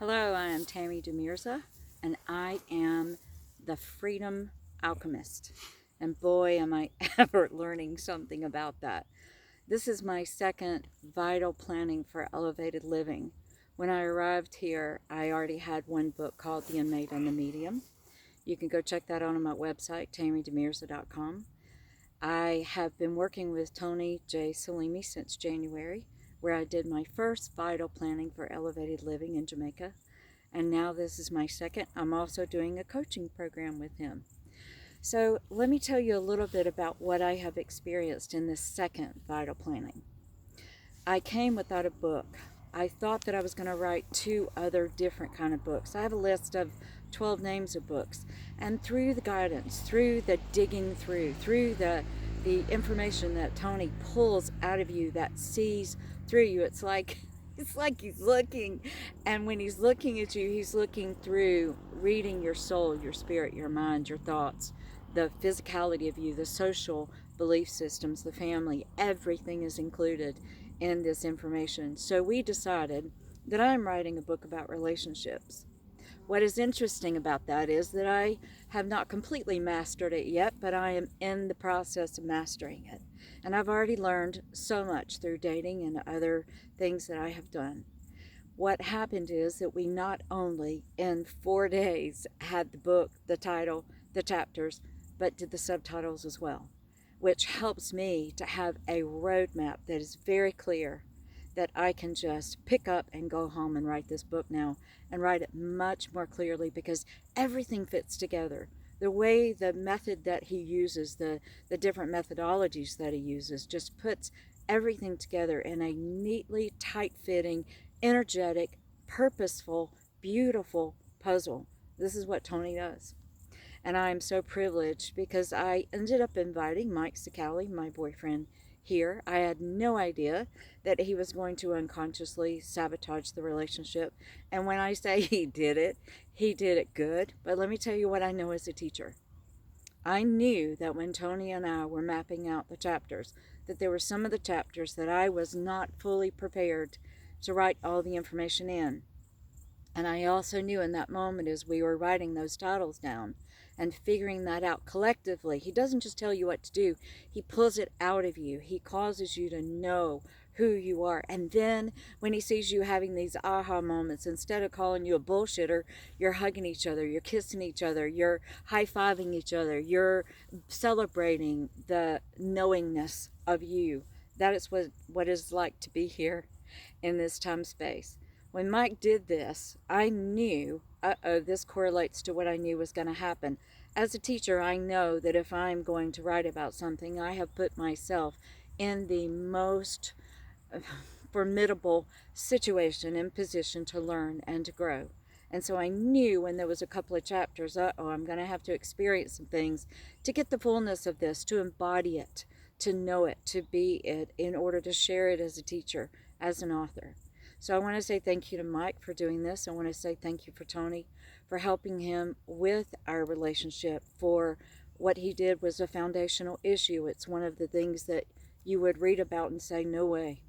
Hello, I am Tammy Demirza, and I am the Freedom Alchemist. And boy, am I ever learning something about that. This is my second vital planning for elevated living. When I arrived here, I already had one book called The Inmate and the Medium. You can go check that out on my website, tammydemirza.com. I have been working with Tony J. Salimi since January, where I did my first vital planning for elevated living in Jamaica. And now this is my second. I'm also doing a coaching program with him. So let me tell you a little bit about what I have experienced in this second vital planning. I came without a book. I thought that I was going to write two other different kind of books. I have a list of 12 names of books. And through the guidance, through the digging through the information that Tony pulls out of you, that sees through you, it's like he's looking, and when he's looking at you, he's looking through, reading your soul, your spirit, your mind, your thoughts, the physicality of you, the social belief systems, the family, everything is included in this information. So we decided that I'm writing a book about relationships. What is interesting about that is that I have not completely mastered it yet, but I am in the process of mastering it. And I've already learned so much through dating and other things that I have done. What happened is that we not only in 4 days had the book, the title, the chapters, but did the subtitles as well, which helps me to have a roadmap that is very clear, that I can just pick up and go home and write this book now, and write it much more clearly, because everything fits together. The way, the method that he uses, the different methodologies that he uses, just puts everything together in a neatly tight-fitting, energetic, purposeful, beautiful puzzle. This is what Tony does. And I am so privileged because I ended up inviting Mike Sicali, my boyfriend, here. I had no idea that he was going to unconsciously sabotage the relationship. And when I say he did it good. But let me tell you what I know as a teacher. I knew that when Tony and I were mapping out the chapters, that there were some of the chapters that I was not fully prepared to write all the information in. And I also knew in that moment, as we were writing those titles down and figuring that out collectively, he doesn't just tell you what to do, he pulls it out of you. He causes you to know who you are. And then when he sees you having these aha moments, instead of calling you a bullshitter, you're hugging each other, you're kissing each other, you're high-fiving each other, you're celebrating the knowingness of you. That is what it's like to be here in this time space. When Mike did this, I knew, this correlates to what I knew was going to happen. As a teacher, I know that if I'm going to write about something, I have put myself in the most formidable situation and position to learn and to grow. And so I knew when there was a couple of chapters, I'm going to have to experience some things to get the fullness of this, to embody it, to know it, to be it, in order to share it as a teacher, as an author. So I want to say thank you to Mike for doing this. I want to say thank you for Tony for helping him with our relationship. For what he did was a foundational issue. It's one of the things that you would read about and say, no way.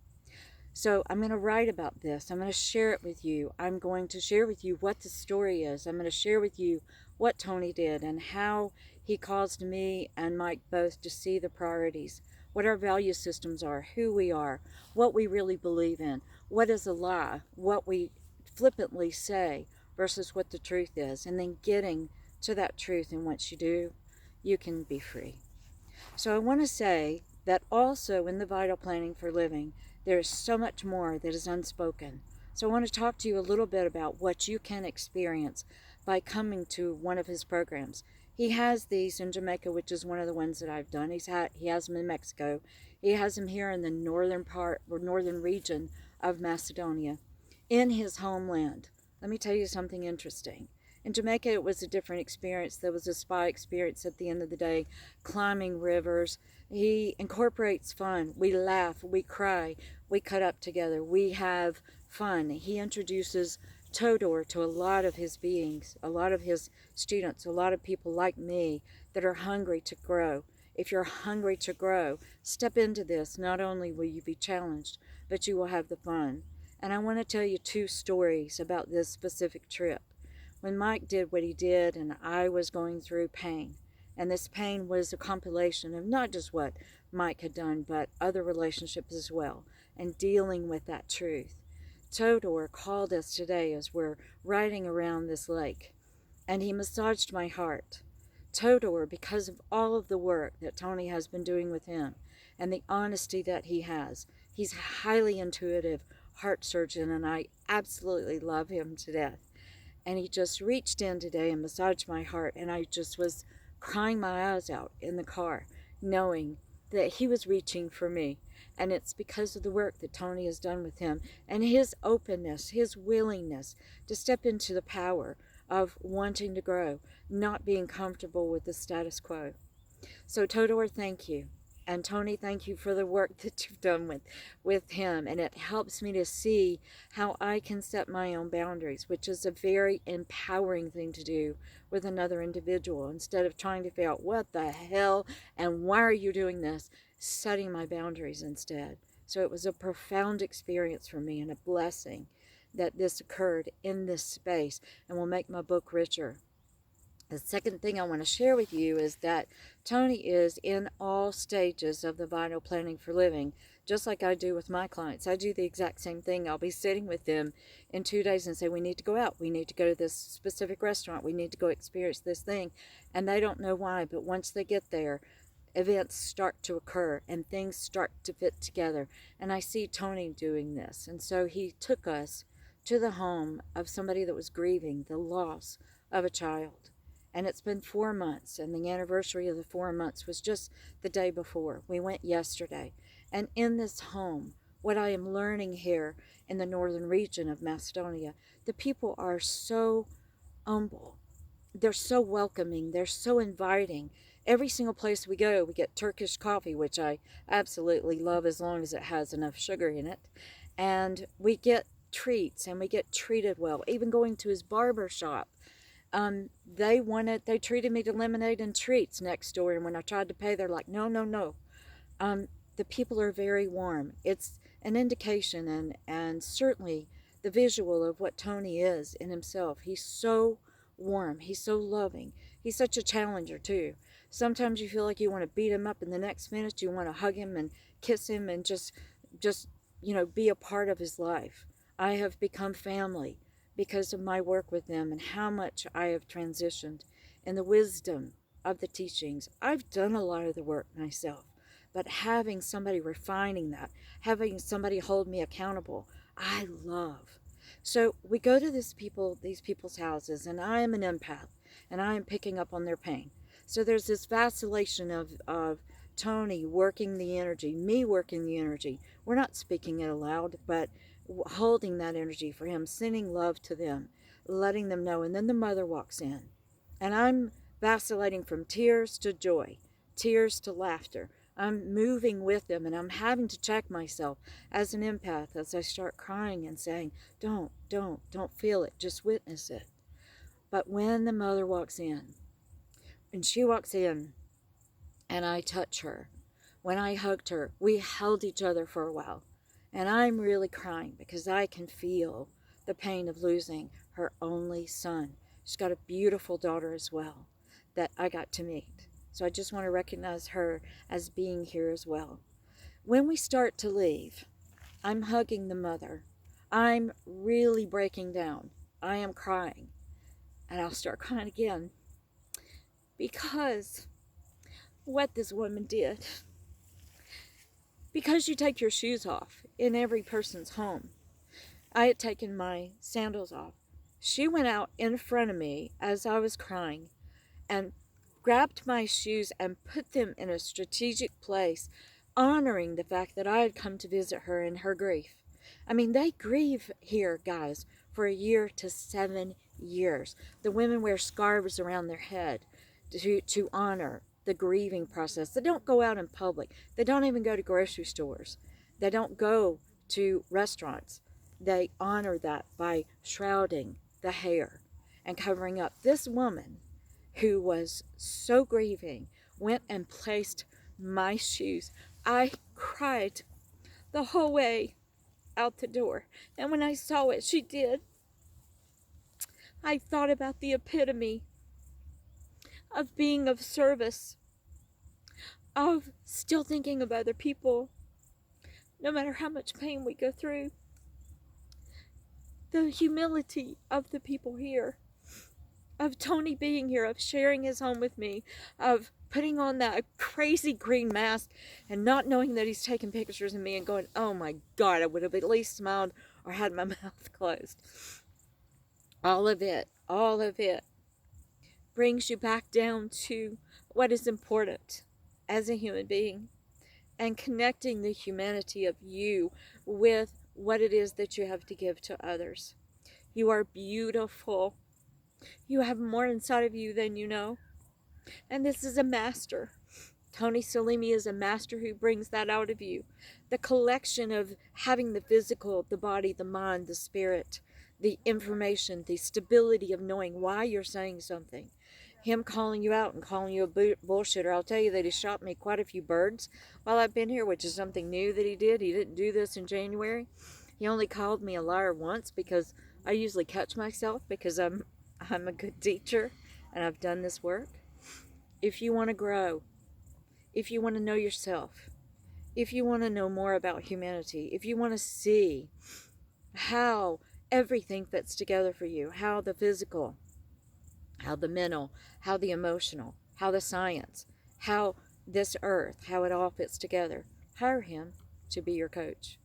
So I'm going to write about this. I'm going to share it with you. I'm going to share with you what the story is. I'm going to share with you what Tony did and how he caused me and Mike both to see the priorities, what our value systems are, who we are, what we really believe in, what is a lie, what we flippantly say versus what the truth is, and then getting to that truth. And once you do, you can be free. So I want to say that also in the vital planning for living, there is so much more that is unspoken. So I want to talk to you a little bit about what you can experience by coming to one of his programs. He has these in Jamaica, which is one of the ones that I've done. He has them in Mexico. He has them here in the northern region of Macedonia, in his homeland. Let me tell you something interesting. In Jamaica, it was a different experience. There was a spa experience at the end of the day, climbing rivers. He incorporates fun. We laugh, we cry, we cut up together, we have fun. He introduces Todor to a lot of his beings, a lot of his students, a lot of people like me that are hungry to grow. If you're hungry to grow, step into this. Not only will you be challenged, but you will have the fun. And I want to tell you two stories about this specific trip. When Mike did what he did, and I was going through pain, and this pain was a compilation of not just what Mike had done, but other relationships as well, and dealing with that truth. Todor called us today as we're riding around this lake, and he massaged my heart. Todor, because of all of the work that Tony has been doing with him and the honesty that he has, he's a highly intuitive heart surgeon, and I absolutely love him to death. And he just reached in today and massaged my heart, and I just was crying my eyes out in the car, knowing that he was reaching for me. And it's because of the work that Tony has done with him and his openness, his willingness to step into the power of wanting to grow, not being comfortable with the status quo. So Todor, thank you. And Tony, thank you for the work that you've done with him. And it helps me to see how I can set my own boundaries, which is a very empowering thing to do with another individual. Instead of trying to figure out what the hell and why are you doing this, setting my boundaries instead. So it was a profound experience for me and a blessing that this occurred in this space, and will make my book richer. The second thing I want to share with you is that Tony is in all stages of the vital planning for living, just like I do with my clients. I do the exact same thing. I'll be sitting with them in 2 days and say, we need to go out. We need to go to this specific restaurant. We need to go experience this thing. And they don't know why, but once they get there, events start to occur and things start to fit together. And I see Tony doing this. And so he took us to the home of somebody that was grieving the loss of a child. And it's been 4 months, and the anniversary of the 4 months was just the day before. We went yesterday. And in this home, what I am learning here in the northern region of Macedonia, the people are so humble. They're so welcoming. They're so inviting. Every single place we go, we get Turkish coffee, which I absolutely love as long as it has enough sugar in it. And we get treats, and we get treated well. Even going to his barber shop, they treated me to lemonade and treats next door, and when I tried to pay, they're like, no, no, no. The people are very warm. It's an indication and certainly the visual of what Tony is in himself. He's so warm. He's so loving. He's such a challenger too. Sometimes you feel like you want to beat him up, and the next minute you want to hug him and kiss him and just be a part of his life. I have become family because of my work with them and how much I have transitioned in the wisdom of the teachings. I've done a lot of the work myself, but having somebody refining that, having somebody hold me accountable, I love. So we go to these people's houses, and I am an empath, and I am picking up on their pain. So there's this vacillation of Tony working the energy, me working the energy. We're not speaking it aloud, but holding that energy for him, sending love to them, letting them know. And then the mother walks in, and I'm vacillating from tears to joy, tears to laughter. I'm moving with them, and I'm having to check myself as an empath as I start crying and saying, don't feel it, just witness it. But when the mother walks in, and she walks in, and I touch her, when I hugged her, we held each other for a while. And I'm really crying because I can feel the pain of losing her only son. She's got a beautiful daughter as well that I got to meet. So I just want to recognize her as being here as well. When we start to leave, I'm hugging the mother. I'm really breaking down. I am crying. And I'll start crying again because what this woman did. Because you take your shoes off in every person's home. I had taken my sandals off. She went out in front of me as I was crying and grabbed my shoes and put them in a strategic place, honoring the fact that I had come to visit her in her grief. I mean, they grieve here, guys, for 1 year to 7 years. The women wear scarves around their head to honor the grieving process. They don't go out in public. They don't even go to grocery stores. They don't go to restaurants. They honor that by shrouding the hair and covering up. This woman, who was so grieving, went and placed my shoes. I cried the whole way. out the door. And when I saw what she did, I thought about the epitome of being of service, of still thinking of other people, no matter how much pain we go through. The humility of the people here, of Tony being here, of sharing his home with me, of putting on that crazy green mask and not knowing that he's taking pictures of me and going, oh my God, I would have at least smiled or had my mouth closed. All of it brings you back down to what is important as a human being, and connecting the humanity of you with what it is that you have to give to others. You are beautiful. You have more inside of you than you know. And this is a master. Tony Salimi is a master who brings that out of you. The collection of having the physical, the body, the mind, the spirit, the information, the stability of knowing why you're saying something. Him calling you out and calling you a bullshitter. I'll tell you that he shot me quite a few birds while I've been here, which is something new that he did. He didn't do this in January. He only called me a liar once, because I usually catch myself because I'm a good teacher and I've done this work. If you want to grow, if you want to know yourself, if you want to know more about humanity, if you want to see how everything fits together for you, how the physical, how the mental, how the emotional, how the science, how this earth, how it all fits together, hire him to be your coach.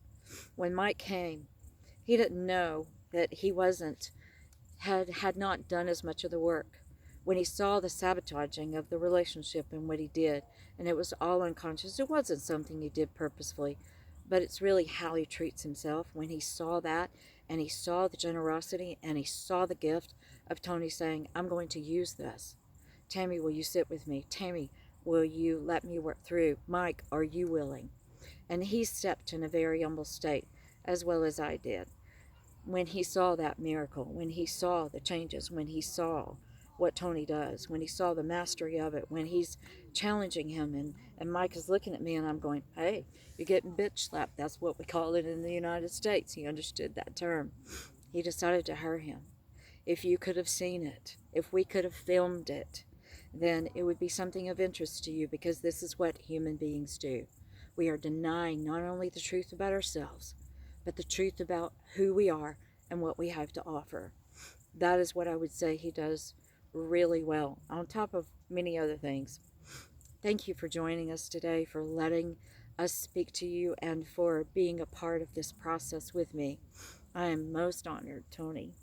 When Mike came, he didn't know that he had not done as much of the work. When he saw the sabotaging of the relationship and what he did, and it was all unconscious, it wasn't something he did purposefully, but it's really how he treats himself. When he saw that, and he saw the generosity, and he saw the gift of Tony saying, I'm going to use this. Tammy, will you sit with me? Tammy, will you let me work through? Mike, are you willing? And he stepped in a very humble state, as well as I did. When he saw that miracle, when he saw the changes, when he saw what Tony does, when he saw the mastery of it, when he's challenging him, and Mike is looking at me and I'm going, hey, you're getting bitch slapped. That's what we call it in the United States. He understood that term. He decided to hire him. If you could have seen it, if we could have filmed it, then it would be something of interest to you, because this is what human beings do. We are denying not only the truth about ourselves, but the truth about who we are and what we have to offer. That is what I would say he does really well, on top of many other things. Thank you for joining us today, for letting us speak to you, and for being a part of this process with me. I am most honored, Tony.